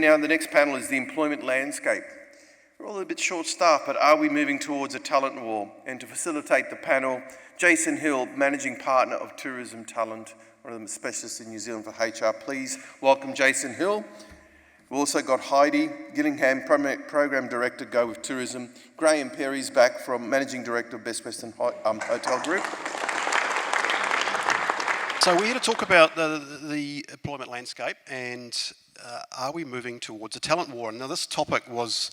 now the next panel is the employment landscape. We're all a bit short-staffed, but are we moving towards a talent war? And to facilitate the panel, Jason Hill, Managing Partner of Tourism Talent, one of the specialists in New Zealand for HR. Please welcome Jason Hill. We've also got Heidi, Gillingham, Program Director, Go With Tourism. Graham Perry's back from Managing Director of Best Western Hotel Group. So we're here to talk about the employment landscape and are we moving towards a talent war? Now this topic was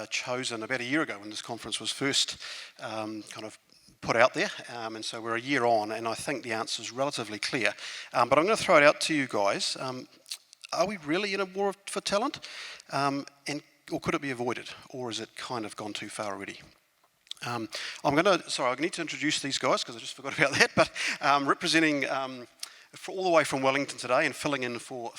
chosen about a year ago when this conference was first kind of put out there, and so we're a year on, and I think the answer is relatively clear. But I'm going to throw it out to you guys. Are we really in a war for talent? Or could it be avoided? Or has it kind of gone too far already? I need to introduce these guys because I just forgot about that, but representing all the way from Wellington today and filling in for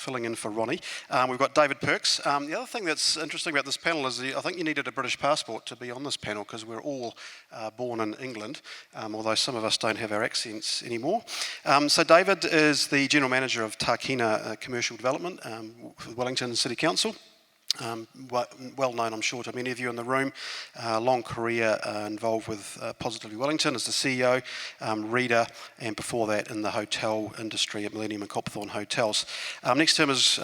Ronnie, we've got David Perks. The other thing that's interesting about this panel is I think you needed a British passport to be on this panel because we're all born in England, although some of us don't have our accents anymore. So David is the General Manager of Talkina Commercial Development with Wellington City Council. Well known, I'm sure, to many of you in the room. Long career involved with Positively Wellington as the CEO, reader, and before that in the hotel industry at Millennium and Copthorne Hotels. Next to him is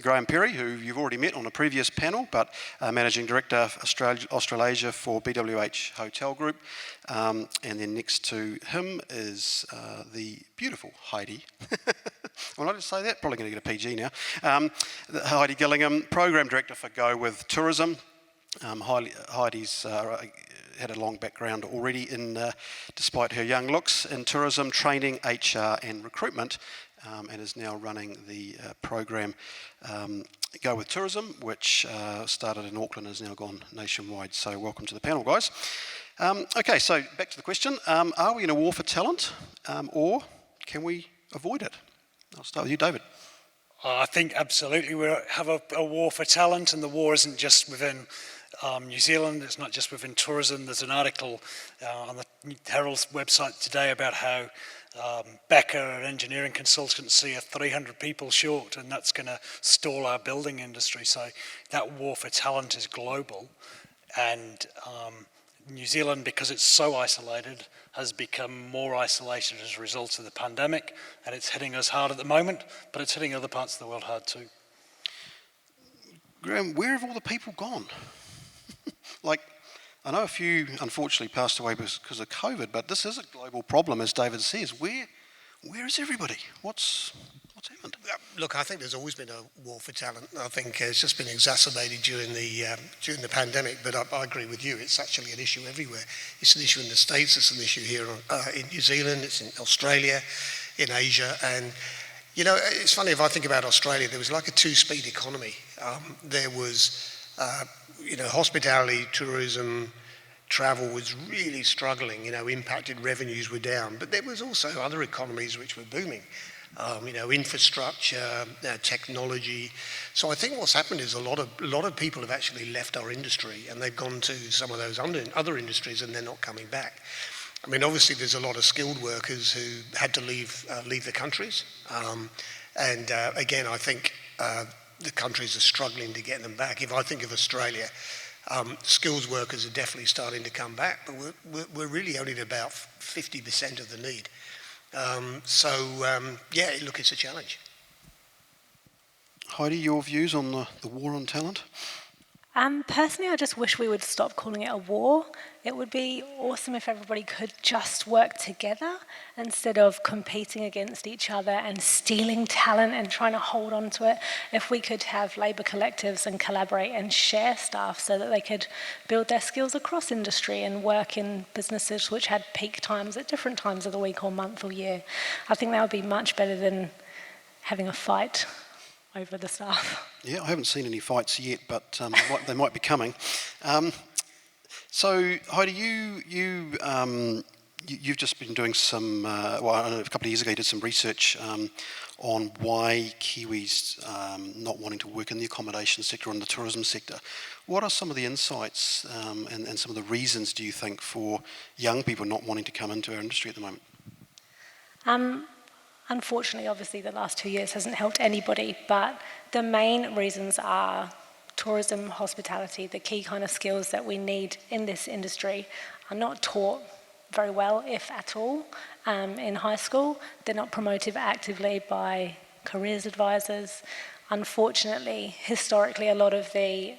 Graham Perry, who you've already met on a previous panel, but Managing Director of Australasia for BWH Hotel Group. And then next to him is the beautiful Heidi. Am I allowed to say that? Probably going to get a PG now. Heidi Gillingham, Program Director for Go With Tourism. Heidi's had a long background already despite her young looks, in tourism, training, HR and recruitment, and is now running the program Go With Tourism, which started in Auckland and has now gone nationwide. So welcome to the panel, guys. Okay, so back to the question. Are we in a war for talent, or can we avoid it? I'll start with you, David. I think absolutely we have a war for talent, and the war isn't just within New Zealand, it's not just within tourism. There's an article on the Herald's website today about how Becker, an engineering consultancy, are 300 people short, and that's going to stall our building industry. So that war for talent is global, and New Zealand, because it's so isolated, has become more isolated as a result of the pandemic, and it's hitting us hard at the moment, but it's hitting other parts of the world hard too. Graham, where have all the people gone? Like, I know a few unfortunately passed away because of COVID, but this is a global problem, as David says. Where is everybody? What's happened? Look, I think there's always been a war for talent. I think it's just been exacerbated during the pandemic. But I agree with you. It's actually an issue everywhere. It's an issue in the States. It's an issue here in New Zealand. It's in Australia, in Asia, and you know, it's funny if I think about Australia. There was like a two-speed economy. There was, hospitality, tourism, travel was really struggling. You know, impacted revenues were down. But there was also other economies which were booming. Infrastructure, technology. So I think what's happened is a lot of people have actually left our industry and they've gone to some of those other industries and they're not coming back. I mean, obviously there's a lot of skilled workers who had to leave the countries, and again, I think the countries are struggling to get them back. If I think of Australia, skills workers are definitely starting to come back, but we're really only at about 50% of the need. Look, it's a challenge. Heidi, your views on the war on talent? Personally, I just wish we would stop calling it a war. It would be awesome if everybody could just work together instead of competing against each other and stealing talent and trying to hold on to it. If we could have labour collectives and collaborate and share staff so that they could build their skills across industry and work in businesses which had peak times at different times of the week or month or year. I think that would be much better than having a fight over the staff. Yeah, I haven't seen any fights yet, but they might be coming. So Heidi, you've just been doing some, I don't know, a couple of years ago you did some research on why Kiwis not wanting to work in the accommodation sector or in the tourism sector. What are some of the insights and some of the reasons, do you think, for young people not wanting to come into our industry at the moment? Unfortunately, obviously, the last 2 years hasn't helped anybody, but the main reasons are tourism, hospitality, the key kind of skills that we need in this industry are not taught very well, if at all, in high school. They're not promoted actively by careers advisors. Unfortunately, historically, a lot of the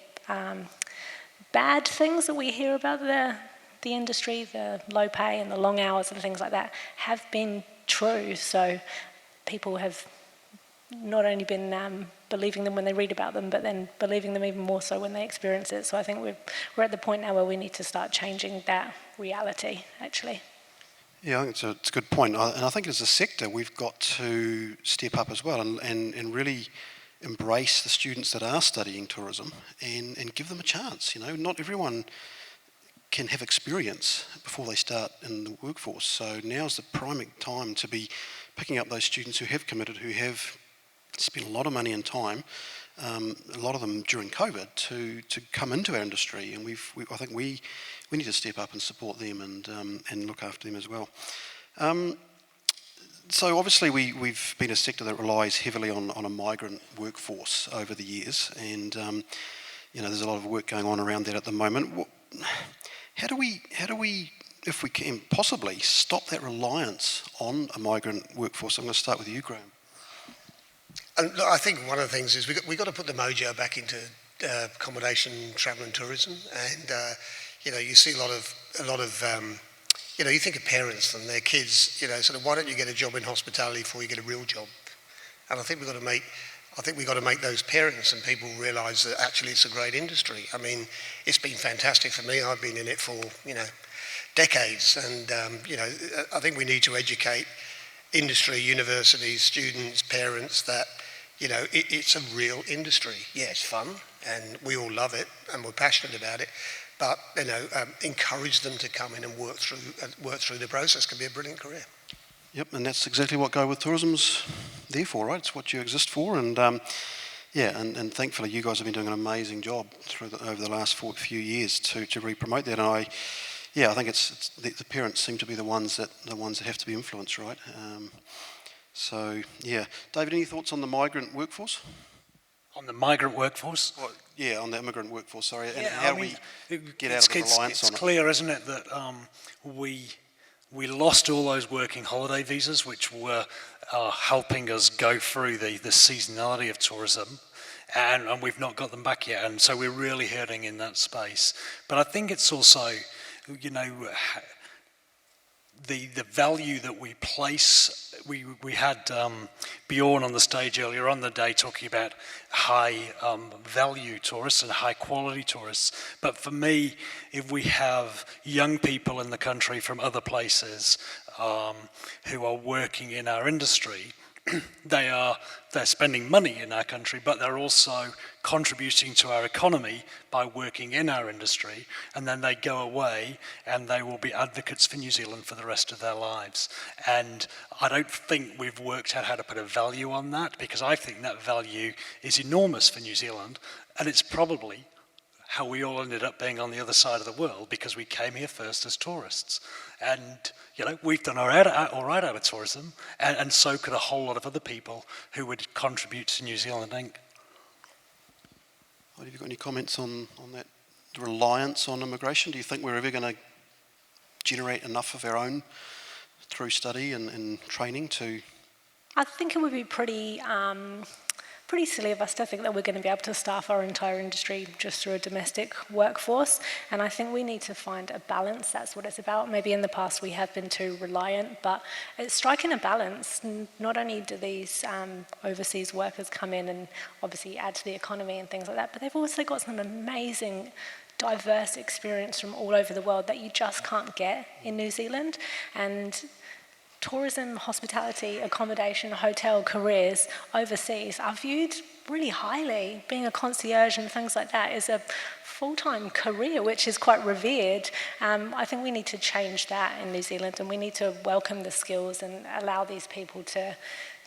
bad things that we hear about the industry, the low pay and the long hours and things like that, have been true. So people have not only been believing them when they read about them, but then believing them even more so when they experience it. So I think we're at the point now where we need to start changing that reality, actually. Yeah, I think it's a good point. And I think as a sector, we've got to step up as well and really embrace the students that are studying tourism and give them a chance. Not everyone can have experience before they start in the workforce. So now's the prime time to be picking up those students who have committed, who have spent a lot of money and time, a lot of them during COVID, to come into our industry. And I think we need to step up and support them and look after them as well. So obviously we've been a sector that relies heavily on a migrant workforce over the years, and there's a lot of work going on around that at the moment. How do we, if we can possibly, stop that reliance on a migrant workforce? I'm going to start with you, Graham. And look, I think one of the things is we got to put the mojo back into accommodation, travel and tourism. And you see a lot of you think of parents and their kids, sort of, why don't you get a job in hospitality before you get a real job? And I think we've got to make those parents and people realise that actually it's a great industry. I mean, it's been fantastic for me. I've been in it for decades, and I think we need to educate industry, universities, students, parents that it's a real industry. Yeah, it's fun, and we all love it, and we're passionate about it. But encourage them to come in and work through the process. Can be a brilliant career. Yep, and that's exactly what Go With Tourism's there for, right? It's what you exist for, and and thankfully you guys have been doing an amazing job over the last few years to really promote that. And I think it's the parents seem to be the ones that have to be influenced, right? David, any thoughts on the migrant workforce? On the migrant workforce? Well, yeah, on the immigrant workforce, sorry. And how do we get out of the reliance on it? It's clear, isn't it, that we lost all those working holiday visas, which were helping us go through the seasonality of tourism, and we've not got them back yet, and so we're really hurting in that space. But I think it's also, the value that we place. We had Bjorn on the stage earlier on the day talking about high value tourists and high quality tourists. But for me, if we have young people in the country from other places who are working in our industry, they're spending money in our country, but they're also contributing to our economy by working in our industry, and then they go away and they will be advocates for New Zealand for the rest of their lives. And I don't think we've worked out how to put a value on that, because I think that value is enormous for New Zealand, and it's probably how we all ended up being on the other side of the world, because we came here first as tourists. And we've done all right out of tourism, and so could a whole lot of other people who would contribute to New Zealand Inc. Have you got any comments on that reliance on immigration? Do you think we're ever going to generate enough of our own through study and training to? I think it would be pretty silly of us to think that we're going to be able to staff our entire industry just through a domestic workforce. And I think we need to find a balance. That's what it's about. Maybe in the past we have been too reliant, but it's striking a balance. Not only do these overseas workers come in and obviously add to the economy and things like that, but they've also got some amazing diverse experience from all over the world that you just can't get in New Zealand. And tourism, hospitality, accommodation, hotel careers overseas are viewed really highly. Being a concierge and things like that is a full-time career, which is quite revered. I think we need to change that in New Zealand, and we need to welcome the skills and allow these people to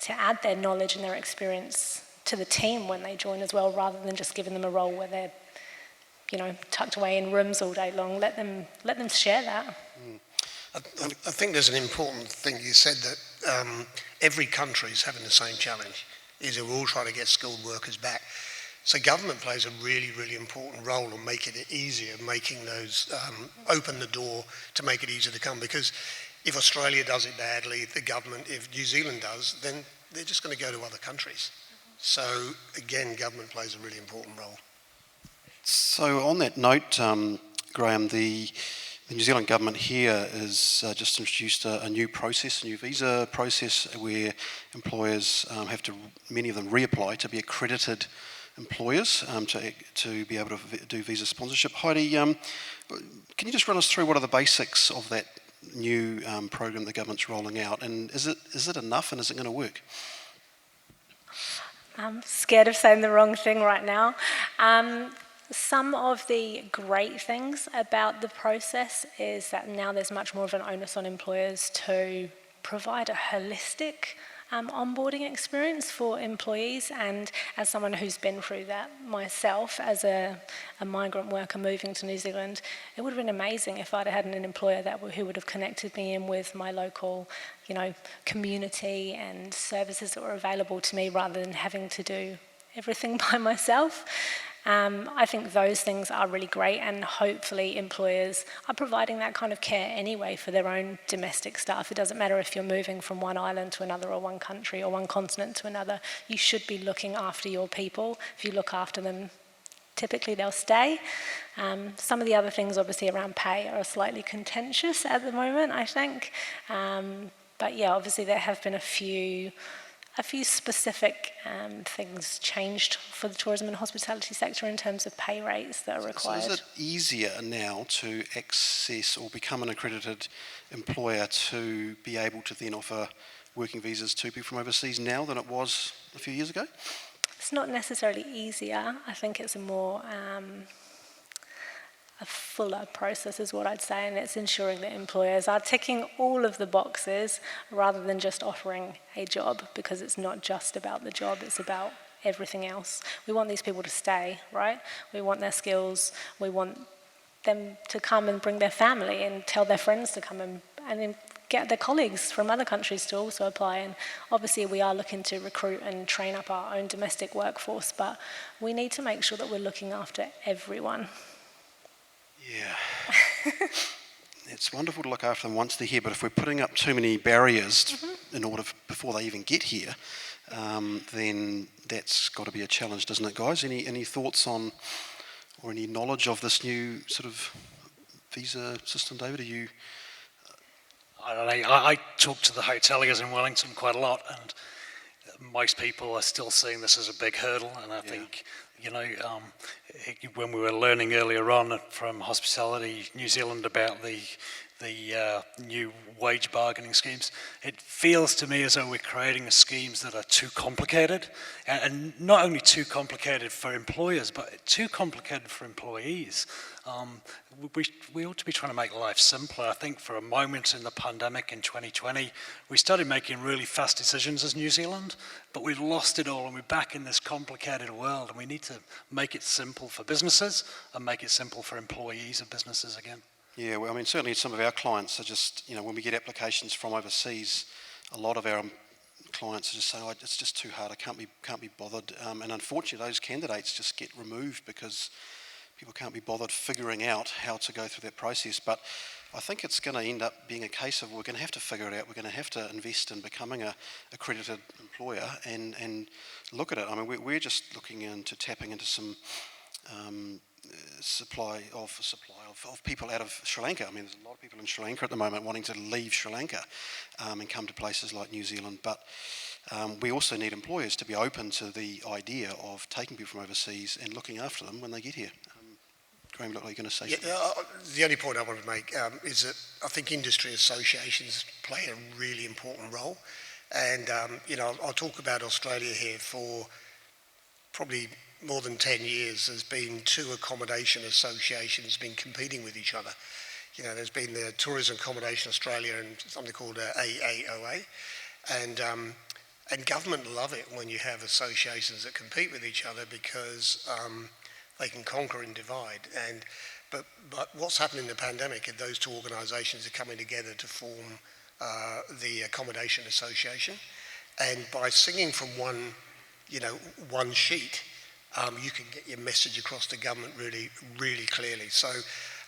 add their knowledge and their experience to the team when they join as well, rather than just giving them a role where they're, tucked away in rooms all day long. Let them share that. I think there's an important thing you said, that every country is having the same challenge, is that we're all trying to get skilled workers back. So government plays a really, really important role in making it easier, making those, open the door to make it easier to come. Because if Australia does it badly, if New Zealand does, then they're just going to go to other countries. So again, government plays a really important role. So on that note, Graham, the New Zealand government here has just introduced a new process, a new visa process where employers have to, many of them, reapply to be accredited employers to be able to do visa sponsorship. Heidi, can you just run us through what are the basics of that new program the government's rolling out, and is it enough, and is it going to work? I'm scared of saying the wrong thing right now. Some of the great things about the process is that now there's much more of an onus on employers to provide a holistic onboarding experience for employees, and as someone who's been through that myself as a migrant worker moving to New Zealand, it would have been amazing if I'd had an employer who would have connected me in with my local, community and services that were available to me rather than having to do everything by myself. I think those things are really great, and hopefully employers are providing that kind of care anyway for their own domestic staff. It doesn't matter if you're moving from one island to another, or one country or one continent to another. You should be looking after your people. If you look after them, typically they'll stay. Some of the other things obviously around pay are slightly contentious at the moment, I think. But yeah, obviously there have been a few specific things changed for the tourism and hospitality sector in terms of pay rates that are required. So is it easier now to access or become an accredited employer to be able to then offer working visas to people from overseas now than it was a few years ago? It's not necessarily easier. I think it's a fuller process is what I'd say, and it's ensuring that employers are ticking all of the boxes rather than just offering a job, because it's not just about the job, it's about everything else. We want these people to stay, right? We want their skills, we want them to come and bring their family and tell their friends to come and then get their colleagues from other countries to also apply. And obviously we are looking to recruit and train up our own domestic workforce, but we need to make sure that we're looking after everyone. Yeah. It's wonderful to look after them once they're here, but if we're putting up too many barriers before they even get here, then that's got to be a challenge, doesn't it, guys? Any thoughts on or any knowledge of this new sort of visa system, David? Are you? I don't know. I talk to the hoteliers in Wellington quite a lot, and most people are still seeing this as a big hurdle. And I think, when we were learning earlier on from Hospitality New Zealand about the new wage bargaining schemes, it feels to me as though we're creating schemes that are too complicated, and not only too complicated for employers, but too complicated for employees. We ought to be trying to make life simpler. I think for a moment in the pandemic in 2020, we started making really fast decisions as New Zealand, but we've lost it all and we're back in this complicated world, and we need to make it simple for businesses and make it simple for employees of businesses again. Yeah, well, I mean, certainly some of our clients are just, when we get applications from overseas, a lot of our clients are just saying, it's just too hard, I can't be bothered. And unfortunately, those candidates just get removed because people can't be bothered figuring out how to go through that process. But I think it's going to end up being a case of we're going to have to figure it out. We're going to have to invest in becoming a accredited employer and look at it. I mean, we're just looking into tapping into some supply of people out of Sri Lanka. I mean, there's a lot of people in Sri Lanka at the moment wanting to leave Sri Lanka and come to places like New Zealand. But we also need employers to be open to the idea of taking people from overseas and looking after them when they get here. Graham, look like you're going to say something. The only point I want to make is that I think industry associations play a really important role. And, I'll talk about Australia here. For probably more than 10 years, there's been two accommodation associations been competing with each other. There's been the Tourism Accommodation Australia and something called AAOA. And government love it when you have associations that compete with each other, because they can conquer and divide. But what's happened in the pandemic is those two organisations are coming together to form the Accommodation Association, and by singing from one sheet, you can get your message across to government really, really clearly. So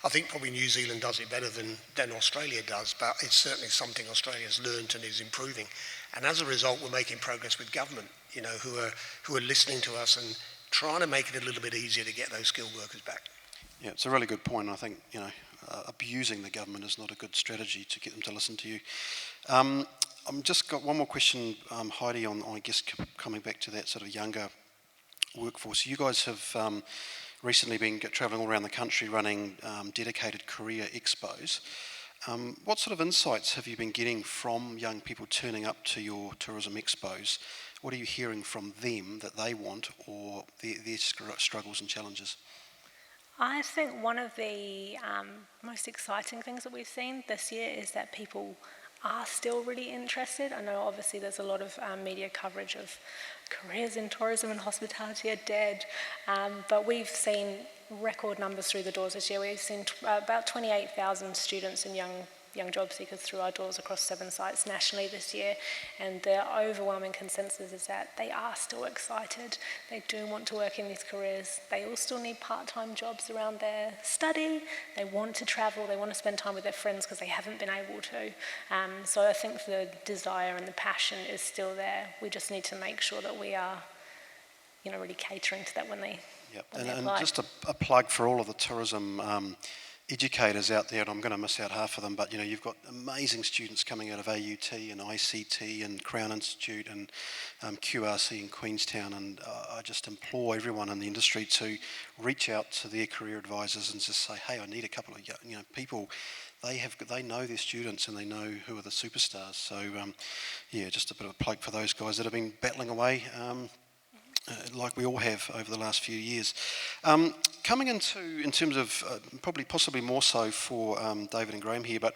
I think probably New Zealand does it better than Australia does, but it's certainly something Australia's learned and is improving. And as a result, we're making progress with government, who are listening to us and trying to make it a little bit easier to get those skilled workers back. Yeah, it's a really good point. I think, abusing the government is not a good strategy to get them to listen to you. I've just got one more question, Heidi, on I guess coming back to that sort of younger workforce. You guys have recently been travelling all around the country running dedicated career expos. What sort of insights have you been getting from young people turning up to your tourism expos? What are you hearing from them that they want, or their struggles and challenges? I think one of the most exciting things that we've seen this year is that people are still really interested. I know obviously there's a lot of media coverage of careers in tourism and hospitality are dead, but we've seen record numbers through the doors this year. We've seen about 28,000 students and young job seekers through our doors across 7 sites nationally this year, and the overwhelming consensus is that they are still excited. They do want to work in these careers. They all still need part-time jobs around their study. They want to travel. They want to spend time with their friends because they haven't been able to. So I think the desire and the passion is still there. We just need to make sure that we are, really catering to that when they And apply. just a plug for all of the tourism educators out there, and I'm going to miss out half of them, but you've got amazing students coming out of AUT and ICT and Crown Institute and QRC in Queenstown, and I just implore everyone in the industry to reach out to their career advisors and just say, hey, I need a couple of people. They know their students and they know who are the superstars. So just a bit of a plug for those guys that have been battling away like we all have over the last few years. Coming into, in terms of possibly more so for David and Graham here, but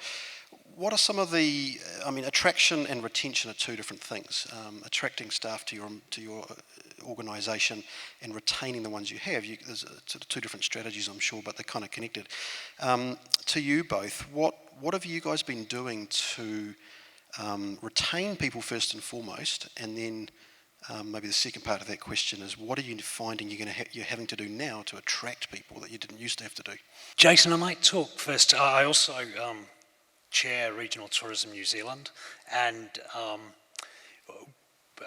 what are some of the, attraction and retention are two different things. Attracting staff to your organisation and retaining the ones you have. There's sort of two different strategies, I'm sure, but they're kind of connected. To you both, what have you guys been doing to retain people first and foremost, and then maybe the second part of that question is, what are you finding you're having to do now to attract people that you didn't used to have to do? Jason, I might talk first. I also chair Regional Tourism New Zealand, and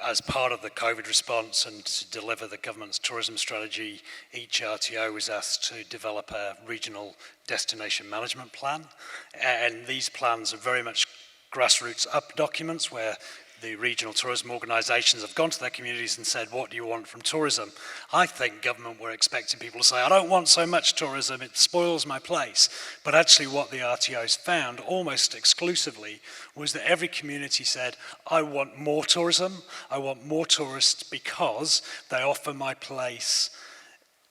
as part of the COVID response and to deliver the government's tourism strategy, each RTO was asked to develop a regional destination management plan, and these plans are very much grassroots up documents where the regional tourism organisations have gone to their communities and said, what do you want from tourism? I think government were expecting people to say, I don't want so much tourism, it spoils my place. But actually what the RTOs found almost exclusively was that every community said, I want more tourism, I want more tourists because they offer my place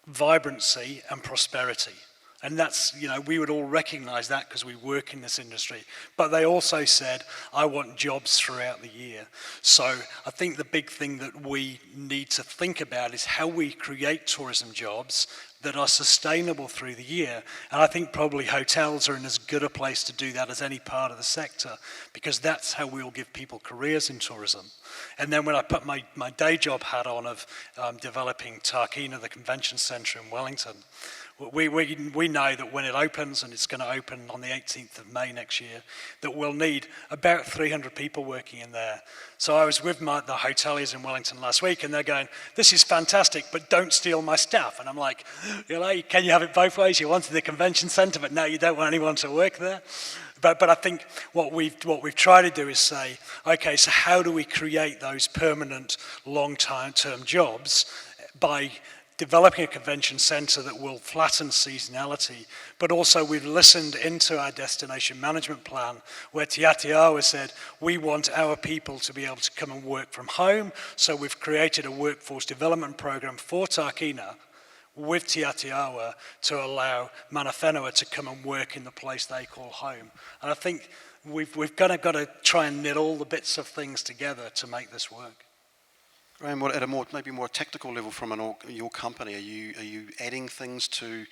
vibrancy and prosperity. And that's, we would all recognise that because we work in this industry. But they also said, I want jobs throughout the year. So I think the big thing that we need to think about is how we create tourism jobs that are sustainable through the year. And I think probably hotels are in as good a place to do that as any part of the sector, because that's how we'll give people careers in tourism. And then when I put my day job hat on of developing Talkina, the convention centre in Wellington, we know that when it opens, and it's going to open on the 18th of May next year, that we'll need about 300 people working in there. So I was with the hoteliers in Wellington last week, and they're going, this is fantastic, but don't steal my staff. And I'm like, can you have it both ways? You wanted the convention centre, but now you don't want anyone to work there. But I think what we've tried to do is say, okay, so how do we create those permanent, long-term jobs by developing a convention centre that will flatten seasonality, but also we've listened into our destination management plan where Te Atiawa said, we want our people to be able to come and work from home, so we've created a workforce development programme for Talkina with Te Atiawa to allow Mana Whenua to come and work in the place they call home. And I think we've got to try and knit all the bits of things together to make this work. Graham, at a maybe more tactical level from your company, are you adding things to?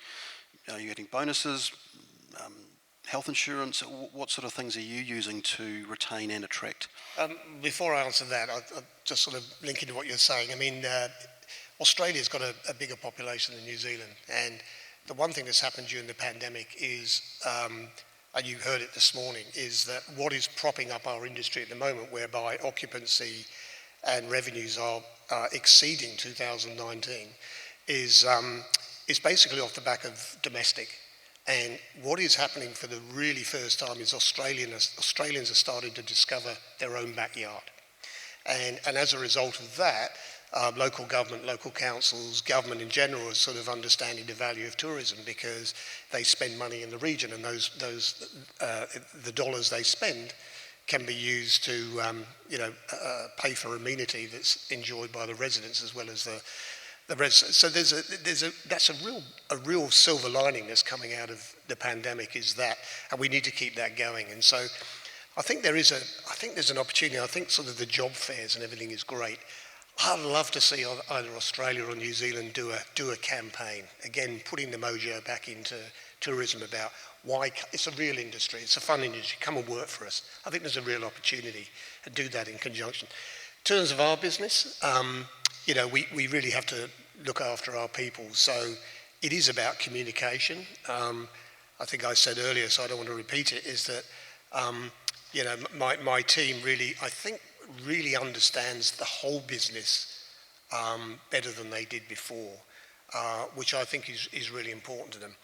Are you adding bonuses, health insurance? What sort of things are you using to retain and attract? Before I answer that, I'll just sort of link into what you're saying. I mean, Australia's got a bigger population than New Zealand, and the one thing that's happened during the pandemic is, and you heard it this morning, is that what is propping up our industry at the moment, whereby occupancy and revenues are exceeding 2019, is basically off the back of domestic. And what is happening for the really first time is Australians are starting to discover their own backyard. And as a result of that, local government, local councils, government in general is sort of understanding the value of tourism, because they spend money in the region, and the dollars they spend can be used to pay for amenity that's enjoyed by the residents as well as the residents. So that's a real silver lining that's coming out of the pandemic, is that, and we need to keep that going. And so I think there's an opportunity. I think sort of the job fairs and everything is great. I'd love to see either Australia or New Zealand do a campaign, again, putting the mojo back into tourism about why it's a real industry, it's a fun industry, come and work for us. I think there's a real opportunity to do that in conjunction. In terms of our business, we really have to look after our people. So it is about communication. I think I said earlier, so I don't want to repeat it, is that, my team really, I think, really understands the whole business better than they did before, which I think is really important to them.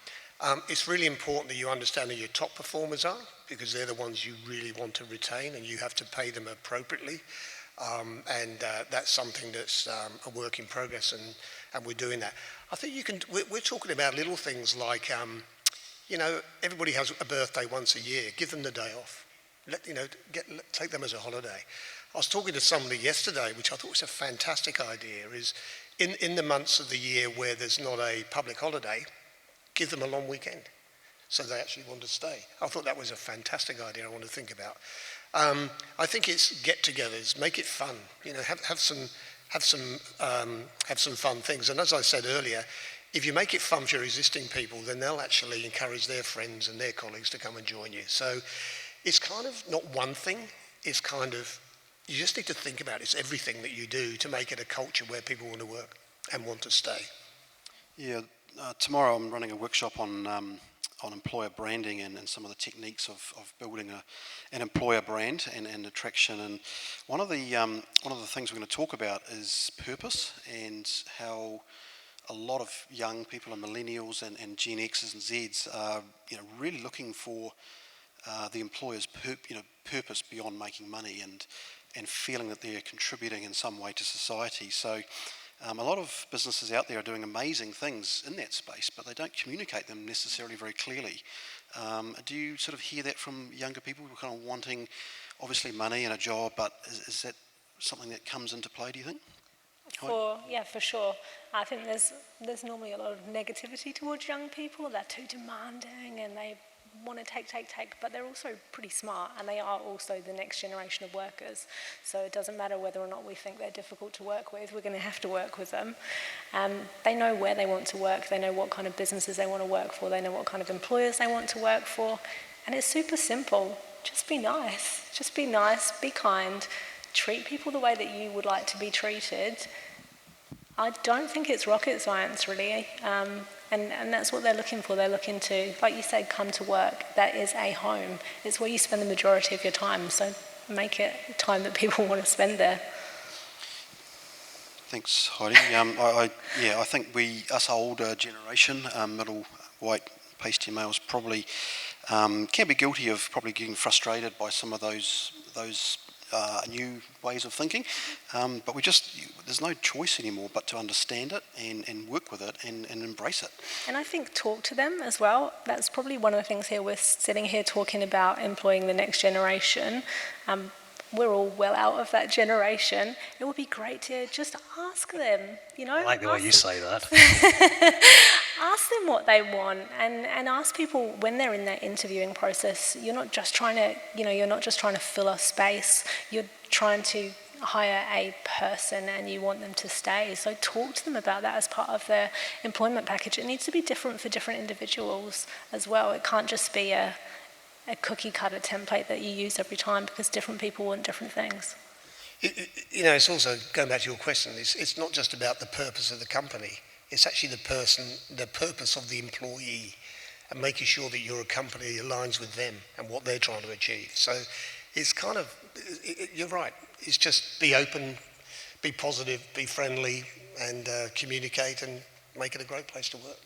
It's really important that you understand who your top performers are, because they're the ones you really want to retain, and you have to pay them appropriately. And that's something that's a work in progress, and we're doing that. I think we're talking about little things like, everybody has a birthday once a year. Give them the day off. Take them as a holiday. I was talking to somebody yesterday, which I thought was a fantastic idea, is in the months of the year where there's not a public holiday, give them a long weekend so they actually want to stay. I thought that was a fantastic idea I want to think about. I think it's get-togethers, make it fun. Have some fun things. And as I said earlier, if you make it fun for your existing people, then they'll actually encourage their friends and their colleagues to come and join you. So it's kind of not one thing. It's kind of, you just need to think about it. It's everything that you do to make it a culture where people want to work and want to stay. Yeah, tomorrow I'm running a workshop on employer branding and some of the techniques of building an employer brand and attraction. And one of the things we're going to talk about is purpose, and how a lot of young people and millennials and Gen X's and Z's are really looking for the employer's purpose beyond making money, and feeling that they're contributing in some way to society. So a lot of businesses out there are doing amazing things in that space, but they don't communicate them necessarily very clearly. Do you sort of hear that from younger people who are kind of wanting, obviously, money and a job, but is that something that comes into play, do you think? For sure. I think there's normally a lot of negativity towards young people. They're too demanding and they want to take, but they're also pretty smart, and they are also the next generation of workers. So it doesn't matter whether or not we think they're difficult to work with, we're going to have to work with them. They know where they want to work, they know what kind of businesses they want to work for, they know what kind of employers they want to work for, and it's super simple. Just be nice, be kind, treat people the way that you would like to be treated. I don't think it's rocket science, really. And that's what they're looking for. They're looking to, like you said, come to work. That is a home. It's where you spend the majority of your time. So make it time that people want to spend there. Thanks, Heidi. I think us older generation, middle white pasty males, probably can be guilty of probably getting frustrated by some of those new ways of thinking, but there's no choice anymore but to understand it and work with it and embrace it. And I think talk to them as well. That's probably one of the things here. We're sitting here talking about employing the next generation. We're all well out of that generation. It would be great to just ask them, I like the way you say that. Ask them what they want, and ask people when they're in that interviewing process. You're not just trying to fill a space. You're trying to hire a person, and you want them to stay. So talk to them about that as part of their employment package. It needs to be different for different individuals as well. It can't just be a cookie cutter template that you use every time, because different people want different things. You know, it's also, going back to your question, it's not just about the purpose of the company, it's actually the purpose of the employee, and making sure that your company aligns with them and what they're trying to achieve. So it's kind of, you're right, it's just be open, be positive, be friendly, and communicate and make it a great place to work.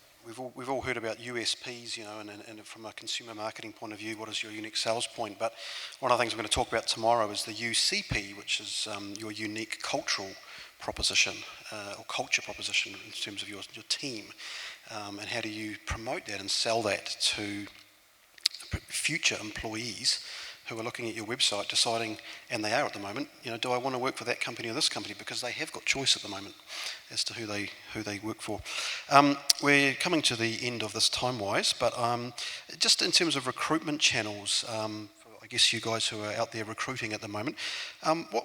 We've all heard about USPs, you know, and from a consumer marketing point of view, what is your unique sales point? But one of the things we're going to talk about tomorrow is the UCP, which is your unique cultural proposition or culture proposition in terms of your team, and how do you promote that and sell that to future employees who are looking at your website deciding, and they are at the moment, you know, do I want to work for that company or this company? Because they have got choice at the moment as to who they work for. We're coming to the end of this time-wise, but just in terms of recruitment channels, I guess you guys who are out there recruiting at the moment,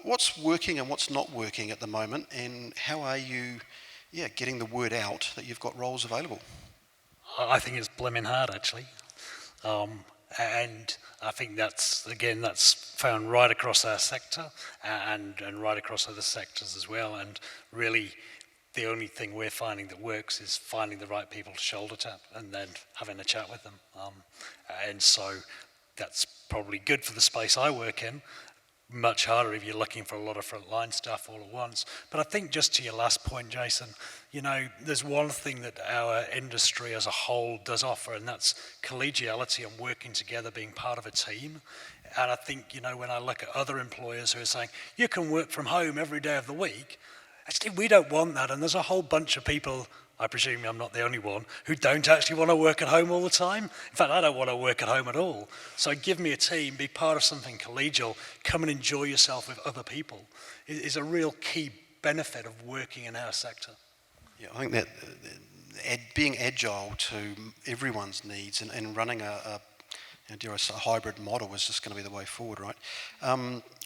what's working and what's not working at the moment, and how are you getting the word out that you've got roles available? I think it's blimmin' hard, actually. And I think that's found right across our sector and right across other sectors as well. And really, the only thing we're finding that works is finding the right people to shoulder tap and then having a chat with them. And so that's probably good for the space I work in. Much harder if you're looking for a lot of frontline stuff all at once. But I think just to your last point, Jason, you know, there's one thing that our industry as a whole does offer, and that's collegiality and working together, being part of a team. And I think, you know, when I look at other employers who are saying, you can work from home every day of the week, actually we don't want that. And there's a whole bunch of people, I presume I'm not the only one, who don't actually want to work at home all the time. In fact, I don't want to work at home at all. So give me a team, be part of something collegial, come and enjoy yourself with other people is a real key benefit of working in our sector. Yeah, I think that being agile to everyone's needs and running a hybrid model is just going to be the way forward, right?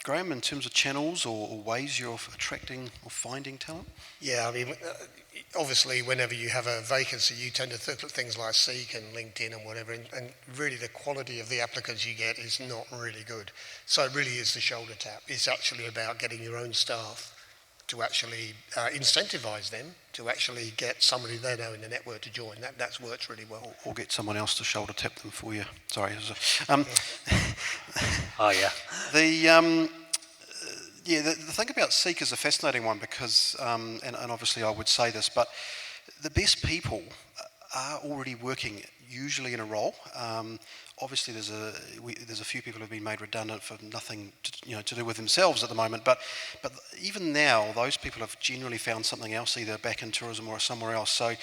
Graham, in terms of channels or ways you're attracting or finding talent? Yeah, I mean, obviously, whenever you have a vacancy, you tend to look at things like Seek and LinkedIn and whatever, and really the quality of the applicants you get is not really good. So it really is the shoulder tap. It's actually about getting your own staff to actually incentivise them to actually get somebody they know in the network to join. That's worked really well. Or get someone else to shoulder tap them for you. Sorry. Oh, yeah. The thing about Seek is a fascinating one because, and obviously I would say this, but the best people are already working, usually in a role. Obviously, there's a few people who have been made redundant for nothing to do with themselves at the moment. But even now, those people have generally found something else, either back in tourism or somewhere else. So,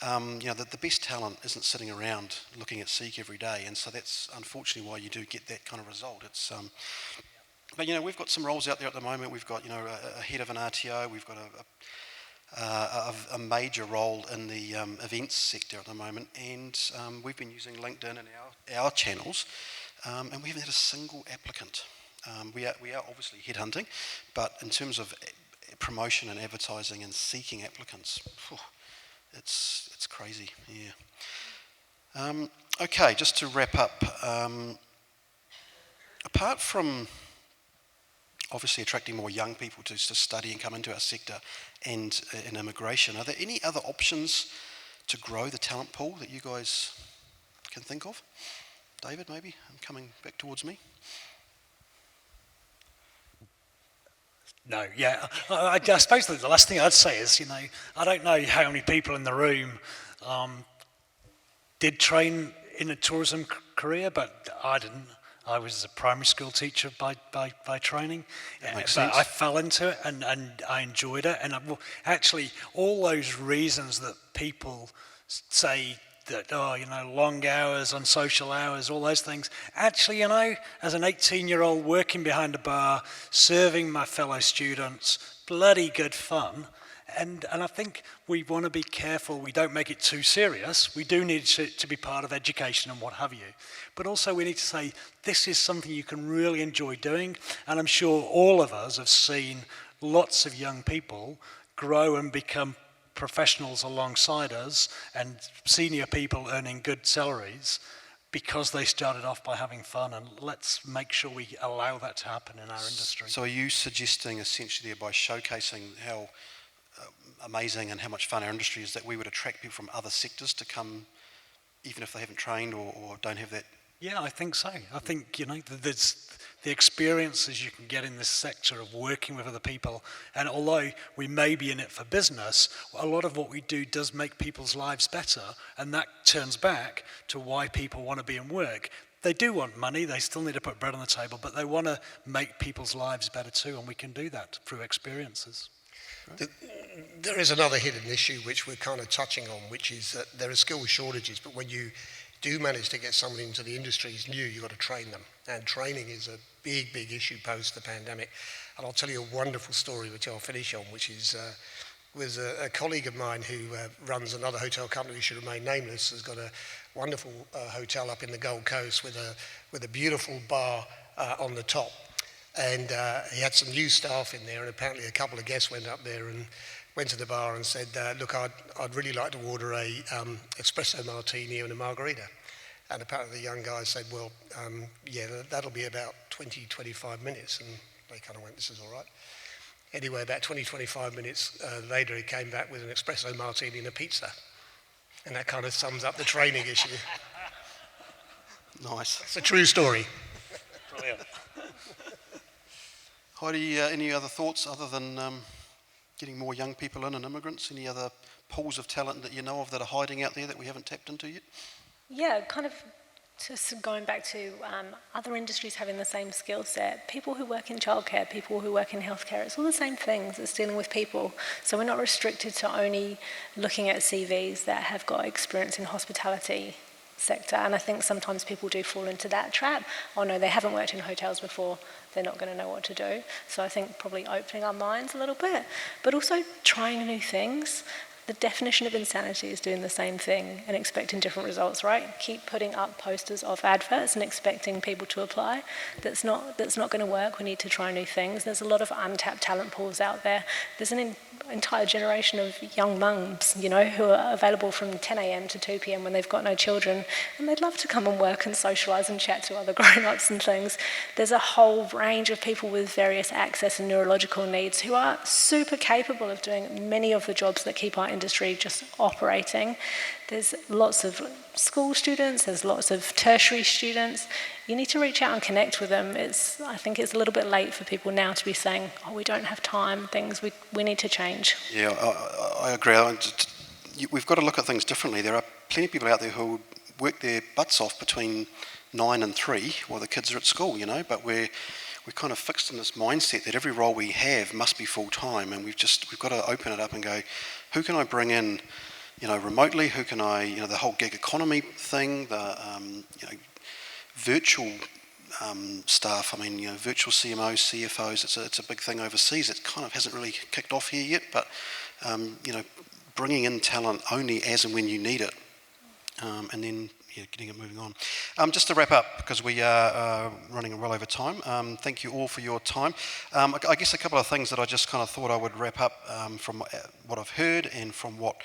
the best talent isn't sitting around looking at Seek every day, and so that's unfortunately why you do get that kind of result. It's but we've got some roles out there at the moment. We've got a head of an RTO. We've got a major role in the events sector at the moment, and we've been using LinkedIn and our channels, and we haven't had a single applicant. We are obviously headhunting, but in terms of promotion and advertising and seeking applicants, it's crazy. Yeah. Okay, just to wrap up, apart from obviously attracting more young people to study and come into our sector and in immigration, are there any other options to grow the talent pool that you guys can think of? David, maybe? I'm coming back towards me. No, yeah. I suppose the last thing I'd say is, I don't know how many people in the room did train in a tourism career, but I didn't. I was a primary school teacher by training, but I fell into it and I enjoyed it. And actually, all those reasons that people say that, long hours, unsocial hours, all those things. Actually, as an 18-year-old working behind a bar, serving my fellow students, bloody good fun. And I think we want to be careful we don't make it too serious. We do need to be part of education and what have you. But also we need to say, this is something you can really enjoy doing. And I'm sure all of us have seen lots of young people grow and become professionals alongside us and senior people earning good salaries because they started off by having fun, and let's make sure we allow that to happen in our industry. So are you suggesting essentially by showcasing how amazing and how much fun our industry is that we would attract people from other sectors to come even if they haven't trained or don't have that? Yeah, I think so. I think, there's the experiences you can get in this sector of working with other people. And although we may be in it for business, a lot of what we do does make people's lives better. And that turns back to why people want to be in work. They do want money, they still need to put bread on the table, but they want to make people's lives better too. And we can do that through experiences. There is another hidden issue which we're kind of touching on, which is that there are skill shortages, but when you do manage to get someone into the industry who's new, you've got to train them. And training is a big, big issue post the pandemic. And I'll tell you a wonderful story which I'll finish on, which is was a colleague of mine who runs another hotel company who should remain nameless, has got a wonderful hotel up in the Gold Coast with a beautiful bar on the top. And he had some new staff in there, and apparently a couple of guests went up there and went to the bar and said, look, I'd really like to order a espresso martini and a margarita. And apparently the young guy said, well, yeah, that'll be about 20, 25 minutes. And they kind of went, this is all right. Anyway, about 20, 25 minutes later, he came back with an espresso martini and a pizza. And that kind of sums up the training issue. Nice. It's a true story. Brilliant. Heidi, any other thoughts other than getting more young people in and immigrants? Any other pools of talent that you know of that are hiding out there that we haven't tapped into yet? Yeah, kind of just going back to other industries having the same skill set. People who work in childcare, people who work in healthcare, it's all the same things. It's dealing with people. So we're not restricted to only looking at CVs that have got experience in hospitality sector. And I think sometimes people do fall into that trap. Oh no, they haven't worked in hotels before, they're not going to know what to do. So I think probably opening our minds a little bit, but also trying new things. The definition of insanity is doing the same thing and expecting different results, right? Keep putting up posters of adverts and expecting people to apply. That's not going to work. We need to try new things. There's a lot of untapped talent pools out there. There's an entire generation of young mums, who are available from 10 a.m. to 2 p.m. when they've got no children, and they'd love to come and work and socialise and chat to other grown-ups and things. There's a whole range of people with various access and neurological needs who are super capable of doing many of the jobs that keep our industry just operating. There's lots of school students, there's lots of tertiary students. You need to reach out and connect with them. I think it's a little bit late for people now to be saying, oh, we don't have time, we need to change. Yeah, I agree. We've got to look at things differently. There are plenty of people out there who work their butts off between 9 and 3 while the kids are at school, but we're kind of fixed in this mindset that every role we have must be full-time, and we've got to open it up and go, who can I bring in, remotely? Who can I, the whole gig economy thing, the, virtual staff. I mean, virtual CMOs, CFOs. It's a big thing overseas. It kind of hasn't really kicked off here yet, but bringing in talent only as and when you need it, and then getting it moving on. Just to wrap up, because we are running well over time, thank you all for your time. I guess a couple of things that I just kind of thought I would wrap up from what I've heard and from what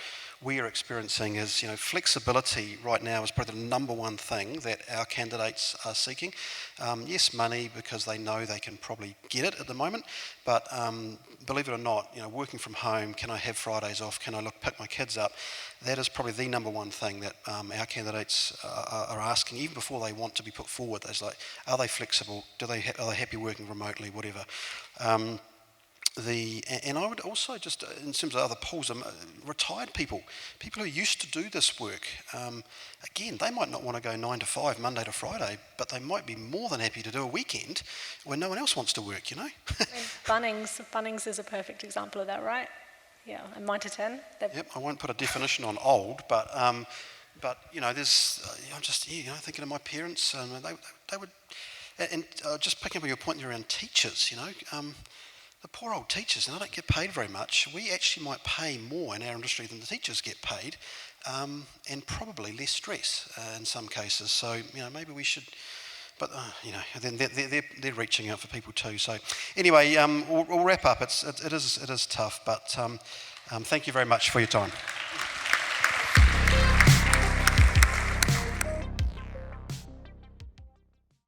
we are experiencing is, flexibility right now is probably the number one thing that our candidates are seeking. Yes, money, because they know they can probably get it at the moment, but believe it or not, working from home, can I have Fridays off, can I pick my kids up? That is probably the number one thing that our candidates are asking, even before they want to be put forward. It's like, are they flexible? Are they happy working remotely, whatever? And I would also just, in terms of other pools, retired people who used to do this work, again, they might not want to go 9 to 5, Monday to Friday, but they might be more than happy to do a weekend when no one else wants to work, Bunnings is a perfect example of that, right? Yeah, and 9 to 10. Yep, I won't put a definition on old, but there's, I'm just thinking of my parents, and they would, and just picking up on your point around teachers, the poor old teachers, and they don't get paid very much. We actually might pay more in our industry than the teachers get paid, and probably less stress in some cases. So, maybe we should, but, then they're reaching out for people too. So, anyway, we'll wrap up. It is tough, but thank you very much for your time.